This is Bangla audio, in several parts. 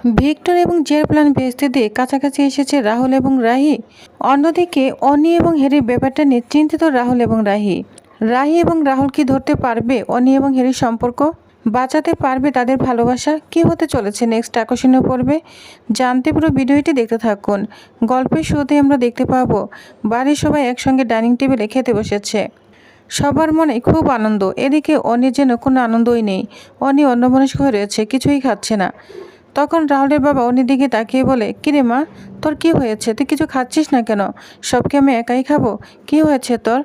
ভিক্টর এবং জের প্ল্যান ভেস্তে দিয়ে কাছাকাছি এসেছে রাহুল এবং রাহি। অন্যদিকে অনি এবং হেরির ব্যাপারটা নিয়ে চিন্তিত রাহুল এবং রাহি। রাহি এবং রাহুল কি ধরতে পারবে অনি এবং হেরির সম্পর্ক? বাঁচাতে পারবে তাদের ভালোবাসা? কি হতে চলেছে নেক্সট আকর্ষণীয় পর্বে? জানতে পুরো ভিডিওটি দেখতে থাকুন। গল্পের শুরুতেই আমরা দেখতে পাবো বাড়ির সবাই একসঙ্গে ডাইনিং টেবিলে খেতে বসেছে। সবার মনে খুব আনন্দ। এদিকে অনির যেন কোনো আনন্দই নেই। অনি অন্যমনস্ক হয়ে রয়েছে, কিছুই খাচ্ছে না। তখন রাহুলের বাবা অনির দিকে তাকিয়ে বলে, কিরে মা, তোর কি হয়েছে? তুই কিছু খাচ্ছিস না কেন? সবকে আমি একাই খাবো? কি হয়েছে তোর?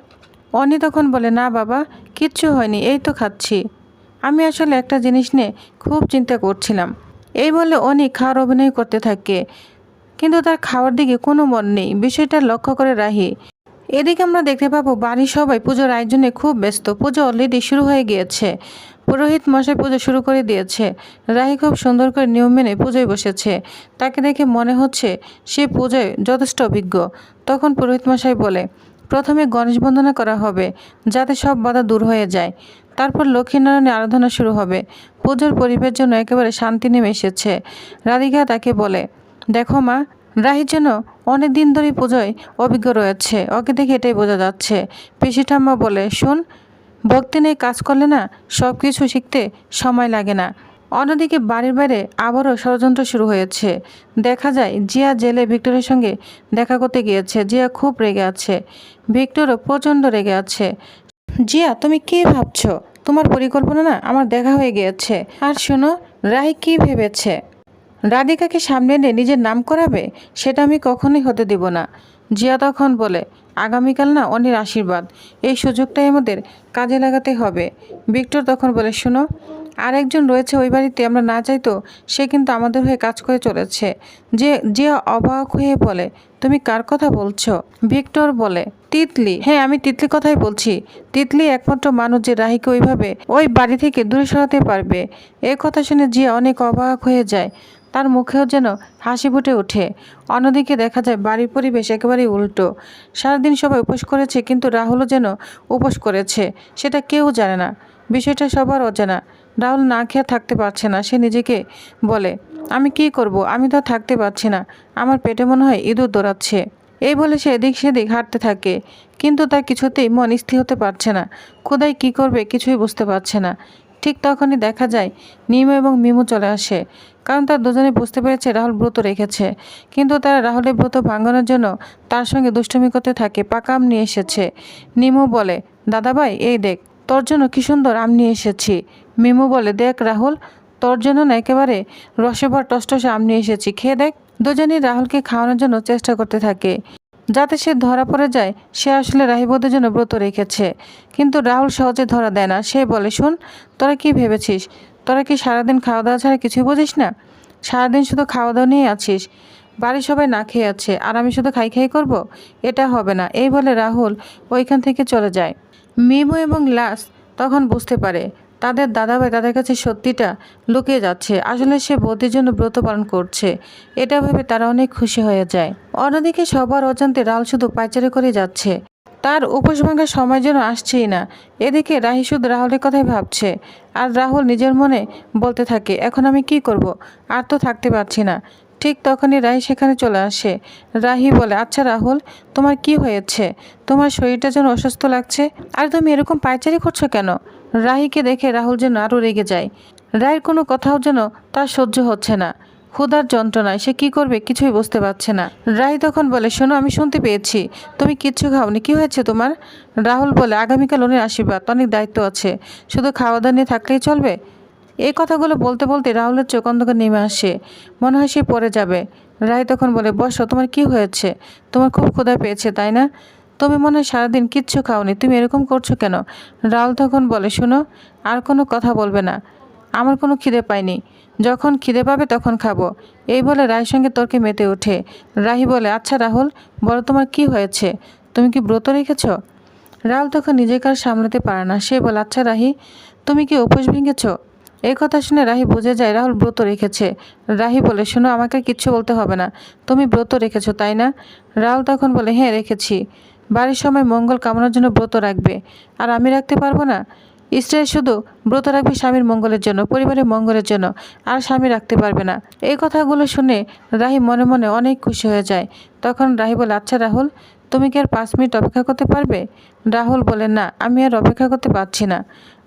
অনি তখন বলে, না বাবা, কিচ্ছু হয়নি, এই তো খাচ্ছি। আমি আসলে একটা জিনিস নিয়ে খুব চিন্তা করছিলাম। এই বলে অনি খাওয়ার অভিনয় করতে থাকে, কিন্তু তার খাওয়ার দিকে কোনো মন নেই। বিষয়টা লক্ষ্য করে রাহি। এদিকে আমরা দেখতে পাবো বাড়ির সবাই পুজোর আয়োজনে খুব ব্যস্ত। পুজো অলরেডি শুরু হয়ে গিয়েছে। পুরোহিত মশাই পুজো শুরু করে দিয়েছে। রাহি খুব সুন্দর করে নিয়ম মেনে পুজোয় বসেছে। তাকে দেখে মনে হচ্ছে সে পুজোয় যথেষ্ট অভিজ্ঞ। তখন পুরোহিত মশাই বলে, প্রথমে গণেশ বন্দনা করা হবে যাতে সব বাধা দূর হয়ে যায়। তারপর লক্ষ্মীনারায়ণের আরাধনা শুরু হবে। পুজোর পরিবেশের জন্য একেবারে শান্তি নেমে এসেছে। রাধিকা তাকে বলে, দেখো মা, রাহির জন্য অনেক দিন ধরেই পুজোয় অভিজ্ঞ রয়েছে, ওকে দেখে এটাই বোঝা যাচ্ছে। পিসি ঠাম্মা বলে, শোন, ভক্তি নিয়ে কাজ করলে না সব কিছু শিখতে সময় লাগে না। অন্যদিকে বাড়ির বাইরে আবারও ষড়যন্ত্র শুরু হয়েছে। দেখা যায় জিয়া জেলে ভিক্টরের সঙ্গে দেখা করতে গিয়েছে। জিয়া খুব রেগে আছে, ভিক্টরও প্রচণ্ড রেগে আছে। জিয়া, তুমি কি ভাবছো? তোমার পরিকল্পনা না আমার দেখা হয়ে গিয়েছে। আর শোনো, রাহি কি ভেবেছে রাধিকাকে সামনে এনে নিজের নাম করাবে? সেটা আমি কখনোই হতে দেব না। জিয়া তখন বলে, আগামীকাল না অনির আশীর্বাদ, এই সুযোগটাই আমাদের কাজে লাগাতে হবে। ভিক্টর তখন বলে, শোনো, আর একজন রয়েছে ওই বাড়িতে, আমরা না চাইতো সে কিন্তু আমাদের হয়ে কাজ করে চলেছে। জিয়া অবাক হয়ে বলে, তুমি কার কথা বলছো? ভিক্টর বলে, তিতলি। হ্যাঁ, আমি তিতলি কথাই বলছি। তিতলি একমাত্র মানুষ যে রাহিকে ওইভাবে ওই বাড়ি থেকে দূরে সরাতে পারবে। এ কথা শুনে জিয়া অনেক অবাক হয়ে যায়। তার মুখেও যেন হাসি ফুটে ওঠে। অন্যদিকে দেখা যায় বাড়ির পরিবেশ একেবারেই উল্টো। সারাদিন সবাই উপোস করেছে, কিন্তু রাহুলও যেন উপোস করেছে, সেটা কেউ জানে না। বিষয়টা সবার অজানা। রাহুল না খেয়ে থাকতে পারছে না। সে নিজেকে বলে, আমি কি করব? আমি তো থাকতে পারছি না, আমার পেটে মনে হয় ইঁদুর দৌড়াচ্ছে। এই বলে সে এদিক সেদিক হাঁটতে থাকে, কিন্তু তার কিছুতেই মন স্থির হতে পারছে না। খোদাই কি করবে কিছুই বুঝতে পারছে না। ঠিক তখনই দেখা যায় নিমু এবং মিমু চলে আসে, কারণ তার দুজনে বুঝতে পেরেছে রাহুল ব্রত রেখেছে। কিন্তু তারা রাহুলের ব্রত ভাঙানোর জন্য তার সঙ্গে দুষ্টুমি করতে থাকে। পাকা আম নিয়ে এসেছে। নিমু বলে, দাদাভাই, এই দেখ, তোর জন্য কি সুন্দর আম নিয়ে এসেছি। মিমু বলে, দেখ রাহুল, তোর জন্য না একেবারে রসে ভর টসটসে আম নিয়ে এসেছি, খেয়ে দেখ। দুজনেই রাহুলকে খাওয়ানোর জন্য চেষ্টা করতে থাকে, যাতে সে ধরা পড়ে যায় সে আসলে রাহিবদের জন্য ব্রত রেখেছে। কিন্তু রাহুল সহজে ধরা দেয় না। সে বলে, শোন, তোরা কি ভেবেছিস? তোরা কি সারাদিন খাওয়া দাওয়া ছাড়া কিছুই বুঝিস না? সারাদিন শুধু খাওয়া দাওয়া নিয়ে আছিস। বাড়ির সবাই না খেয়ে আছে, আর আমি শুধু খাই খাই করব? এটা হবে না। এই বলে রাহুল ওইখান থেকে চলে যায়। মিমু এবং লাস তখন বুঝতে পারে তাদের দাদাভাই তাদের কাছে সত্যিটা লুকিয়ে যাচ্ছে। আসলে সে বৌদির জন্য ব্রত পালন করছে। এটা ভেবে তারা অনেক খুশি হয়ে যায়। অন্যদিকে সবার অজান্তে রাহুল শুধু পায়চারি করে যাচ্ছে। তার উপোস ভাঙার সময় যেন আসছেই না। এদিকে রাহি শুধু রাহুলের কথাই ভাবছে। আর রাহুল নিজের মনে বলতে থাকে, এখন আমি কি করব? আর তো থাকতে পারছি না। ঠিক তখনই রাহি সেখানে চলে আসে। রাহি বলে, আচ্ছা রাহুল, তোমার কি হয়েছে? তোমার শরীরটা যেন অসুস্থ লাগছে, আর তুমি এরকম পায়চারি করছো কেন? রাহিকে দেখে রাহুল যেন আরও রেগে যায়। রায়ের কোনো কথাও যেন তার সহ্য হচ্ছে না। ক্ষুধার যন্ত্রণায় সে কি করবে কিছুই বুঝতে পারছে না। রাহি তখন বলে, শোনো, আমি শুনতে পেয়েছি তুমি কিচ্ছু খাওনি, কি হয়েছে তোমার? রাহুল বলে, আগামীকাল অনেক আশীর্বাদ, অনেক দায়িত্ব আছে, শুধু খাওয়া দাওয়া নিয়ে থাকলেই চলবে? এই কথাগুলো বলতে বলতে রাহুলের চোখ অন্ধকার নেমে আসে, মনে হয় সে পড়ে যাবে। রাহি তখন বলে, বসো, তোমার কি হয়েছে? তোমার খুব ক্ষুধা পেয়েছে তাই না? তুমি মনে হয় সারাদিন কিচ্ছু খাওনি, তুমি এরকম করছো কেন? রাহুল তখন বলে, শোনো, আর কোনো কথা বলবে না, আমার কোনো খিদে পায়নি, যখন খিদে পাবে তখন খাবো। এই বলে রাহির সঙ্গে তর্কে মেতে ওঠে। রাহি বলে, আচ্ছা রাহুল, বলো তোমার কি হয়েছে? তুমি কি ব্রত রেখেছ? রাহুল তখন নিজেকে আর সামলাতে পারে না। সে বলে, আচ্ছা রাহি, তুমি কি উপোস ভেঙেছ? এই কথা শুনে রাহি বুঝে যায় রাহুল ব্রত রেখেছে। রাহি বলে, শোনো, আমাকে কিচ্ছু বলতে হবে না, তুমি ব্রত রেখেছো তাই না? রাহুল তখন বলে, হ্যাঁ রেখেছি। বাড়ির সময় মঙ্গল কামনার জন্য ব্রত রাখবে, আর আমি রাখতে পারবো না? স্ত্রী শুধু ব্রত রাখবে স্বামীর মঙ্গলের জন্য, পরিবারের মঙ্গলের জন্য, আর স্বামী রাখতে পারবে না। এই কথাগুলো শুনে রাহি মনে মনে অনেক খুশি হয়ে যায়। তখন রাহি বলে, আচ্ছা রাহুল, তুমি কি আর 5 মিনিট অপেক্ষা করতে পারবে? রাহুল বলে, না, আমি আর অপেক্ষা করতে পারছি না।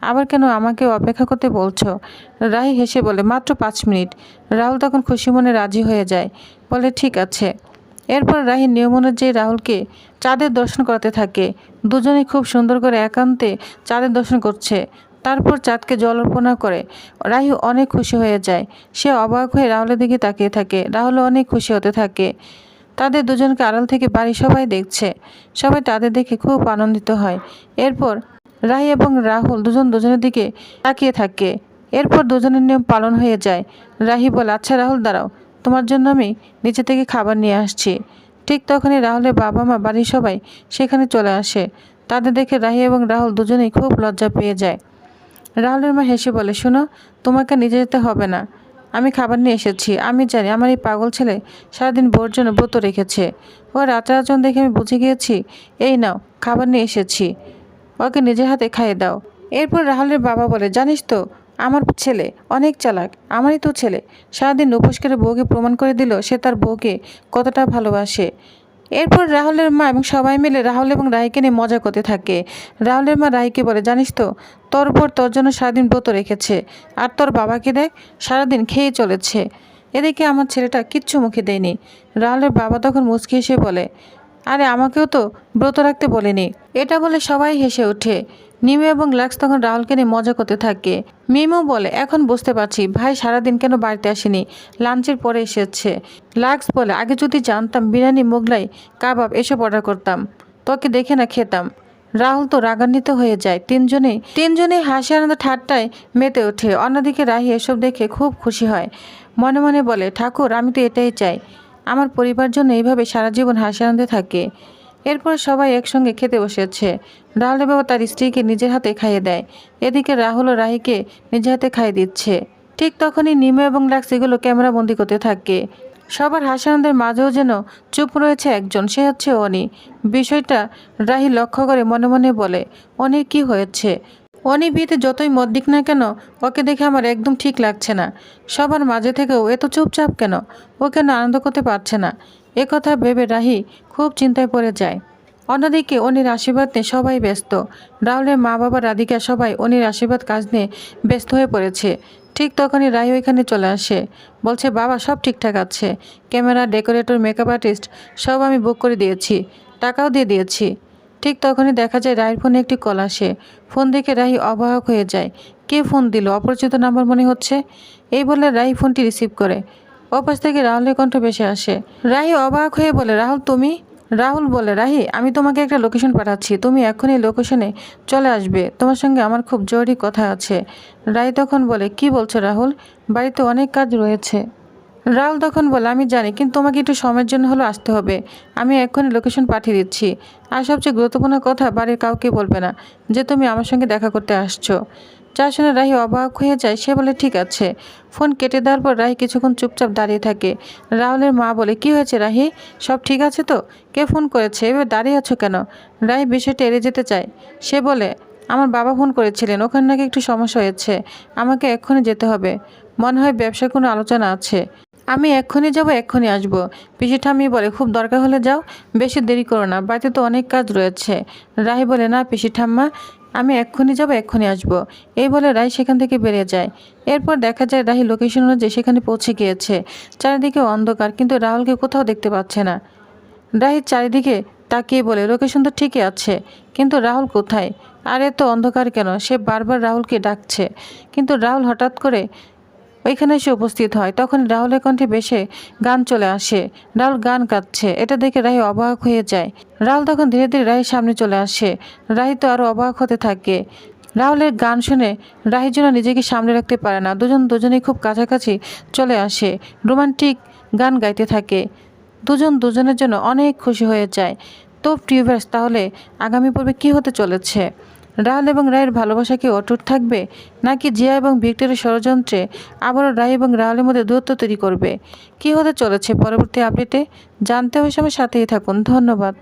আবার কেন আমাকে অপেক্ষা করতে বলছো? রাহি হেসে বলে, মাত্র 5 মিনিট। রাহুল তখন খুশি মনে রাজি হয়ে যায়, বলে ঠিক আছে। এরপর রাহি নিয়ম অনুযায়ী রাহুলকে চাঁদের দর্শন করাতে থাকে। দুজনেই খুব সুন্দর করে একান্তে চাঁদের দর্শন করছে। তারপর চাঁদকে জল অর্পণা করে। রাহি অনেক খুশি হয়ে যায়। সে অবাক হয়ে রাহুলের দিকে তাকিয়ে থাকে। রাহুল অনেক খুশি হতে থাকে। তাদের দুজনকে আড়াল থেকে বাড়ির সবাই দেখছে। সবাই তাদের দেখে খুব আনন্দিত হয়। এরপর রাহি এবং রাহুল দুজনের দিকে তাকিয়ে থাকে। এরপর দুজনের নিয়ম পালন হয়ে যায়। রাহি বলে, আচ্ছা রাহুল, দাঁড়াও, তোমার জন্য আমি নিচে থেকে খাবার নিয়ে আসছি। ঠিক তখনই রাহুলের বাবা মা বাড়ির সবাই সেখানে চলে আসে। তাদের দেখে রাহি এবং রাহুল দুজনেই খুব লজ্জা পেয়ে যায়। রাহুলের মা হেসে বলে, শোনো, তোমাকে নিজে যেতে হবে না, আমি খাবার নিয়ে এসেছি। আমি জানি আমার এই পাগল ছেলে সারাদিন বোর জন্য ব্রত রেখেছে। ও রাতের আচরণ দেখে আমি বুঝে গিয়েছি। এই নাও, খাবার নিয়ে এসেছি, ওকে নিজের হাতে খাইয়ে দাও। এরপর রাহুলের বাবা বলে, জানিস তো, আমার ছেলে অনেক চালাক। আমারই তো ছেলে সারাদিন উপোস করে বউকে প্রমাণ করে দিল সে তার বউকে কতটা ভালোবাসে। এরপর রাহুলের মা এবং সবাই মিলে রাহুল এবং রাহিকে নিয়ে মজা করতে থাকে। রাহুলের মা রাহিকে বলে, জানিস তো, তোর বোর তোর জন্য সারাদিন ব্রত রেখেছে, আর তোর বাবাকে দেখ সারাদিন খেয়ে চলেছে। এদিকে আমার ছেলেটা কিচ্ছু মুখে দেয়নি। রাহুলের বাবা তখন মুচকি হেসে বলে, আরে আমাকেও তো ব্রত রাখতে বলেনি। এটা বলে সবাই হেসে ওঠে। মিমু এবং লাক্স তখন রাহুলকে নিয়ে মজা করতে থাকে। মিমু বলে, এখন বুঝতে পারছি ভাই সারাদিন কেন বাড়িতে আসেনি, লাঞ্চের পরে এসেছে। লাক্স বলে, আগে যদি জানতাম বিরিয়ানি, মোগলাই, কাবাব এসব অর্ডার করতাম, তোকে দেখে না খেতাম। রাহুল তো রাগান্বিত হয়ে যায়। তিনজনেই হাসি আনন্দ ঠাট্টায় মেতে ওঠে। অন্যদিকে রাহি এসব দেখে খুব খুশি হয়। মনে মনে বলে, ঠাকুর, আমি তো এটাই চাই, আমার পরিবার জন্য এইভাবে সারা জীবন হাসি আনন্দে থাকে। এরপর সবাই একসঙ্গে খেতে বসেছে। রাহুলের বাবা তার স্ত্রীকে নিজের হাতে খাইয়ে দেয়। এদিকে রাহুল ও রাহিকে নিজের হাতে খাইয়ে দিচ্ছে। ঠিক তখনই নিমু এবং লাক্স এগুলো ক্যামেরা বন্দি করতে থাকে। সবার হাসি আনন্দের মাঝেও যেন চুপ রয়েছে একজন, সে হচ্ছে অনি। বিষয়টা রাহি লক্ষ্য করে মনে মনে বলে, অনির কি হয়েছে? অনি বিয়েতে যতই মত দিক না কেন, ওকে দেখে আমার একদম ঠিক লাগছে না। সবার মাঝে থেকেও এত চুপচাপ কেন? ও কেন আনন্দ করতে পারছে না? একথা ভেবে রাহি খুব চিন্তায় পড়ে যায়। অন্যদিকে অনির আশীর্বাদ নিয়ে সবাই ব্যস্ত। রাহুলের মা বাবা, রাধিকা সবাই অনির আশীর্বাদ কাজ নিয়ে ব্যস্ত হয়ে পড়েছে। ঠিক তখনই রাহি ওইখানে চলে আসে। বলছে, বাবা সব ঠিকঠাক আছে, ক্যামেরা, ডেকোরেটর, মেকআপ আর্টিস্ট সব আমি বুক করে দিয়েছি, টাকাও দিয়ে দিয়েছি। ঠিক তখনই দেখা যায় রাহির ফোনে একটি কল আসে। ফোন দেখে রাহি অবাক হয়ে যায়। কে ফোন দিল? অপরিচিত নাম্বার মনে হচ্ছে। এই বলে রাহি ফোনটি রিসিভ করে। ওপাশ থেকে রাহুলের কণ্ঠ ভেসে আসে। রাহি অবাক হয়ে বলে, রাহুল তুমি? রাহুল বলে, রাহি, আমি তোমাকে একটা লোকেশন পাঠাচ্ছি, তুমি এখনই লোকেশনে চলে আসবে, তোমার সঙ্গে আমার খুব জরুরি কথা আছে। রাহি তখন বলে, কি বলছো রাহুল? বাড়িতে অনেক কাজ রয়েছে। রাহুল তখন বলে, আমি জানি, কিন্তু তোমাকে একটু সময়ের জন্য হলেও আসতে হবে। আমি এক্ষুনি লোকেশন পাঠিয়ে দিচ্ছি। আর সবচেয়ে গুরুত্বপূর্ণ কথা, বাড়ির কাউকে বলবে না যে তুমি আমার সঙ্গে দেখা করতে আসছো। যা শুনে রাহি অবাক হয়ে যায়। সে বলে, ঠিক আছে। ফোন কেটে দেওয়ার পর রাহি কিছুক্ষণ চুপচাপ দাঁড়িয়ে থাকে। রাহুলের মা বলে, কি হয়েছে রাহি? সব ঠিক আছে তো? কে ফোন করেছে? এবার দাঁড়িয়ে আছো কেন? রাহি বিষয়টা এড়িয়ে যেতে চায়। সে বলে, আমার বাবা ফোন করেছিলেন, ওখানে নাকি একটু সমস্যা হয়েছে, আমাকে এক্ষুনি যেতে হবে। মনে হয় ব্যবসার কোনো আলোচনা আছে। আমি এক্ষুনি যাব, এক্ষুনি আসবো। পিসি ঠাম্মি বলে, খুব দরকার হলে যাও, বেশি দেরি করো না, বাড়িতে তো অনেক কাজ রয়েছে। রাহি বলে, না পিসি ঠাম্মা, আমি এক্ষুনি যাব, এক্ষুনি আসবো। এই বলে রাহি সেখান থেকে বেরিয়ে যায়। এরপর দেখা যায় রাহি লোকেশন অনুযায়ী সেখানে পৌঁছে গিয়েছে। চারিদিকে অন্ধকার, কিন্তু রাহুলকে কোথাও দেখতে পাচ্ছে না। রাহি চারিদিকে তাকিয়ে বলে, লোকেশন তো ঠিকই আছে, কিন্তু রাহুল কোথায়? আর এত অন্ধকার কেন? সে বারবার রাহুলকে ডাকছে, কিন্তু রাহুল হঠাৎ করে ওইখানে এসে উপস্থিত হয়। তখন রাহুলের কণ্ঠে বেশে গান চলে আসে। রাহুল গান গাচ্ছে। এটা দেখে রাহি অবাক হয়ে যায়। রাহুল তখন ধীরে ধীরে রাহির সামনে চলে আসে। রাহি তো আরো অবাক হতে থাকে। রাহুলের গান শুনে রাহি যেন নিজেকে সামনে রাখতে পারে না। দুজনেই খুব কাছাকাছি চলে আসে। রোমান্টিক গান গাইতে থাকে। দুজনের জন্য অনেক খুশি হয়ে যায়। তো ভিউয়ার্স, তাহলে আগামী পর্বে কী হতে চলেছে? রাহুল এবং রায়ের ভালোবাসা কি অটুট থাকবে, নাকি জিয়া এবং ভিক্টরের ষড়যন্ত্রে আবারও রায় এবং রাহুলের মধ্যে দূরত্ব তৈরি করবে? কি হতে চলেছে পরবর্তী আপডেটে জানতে হলে আমার সাথেই থাকুন। ধন্যবাদ।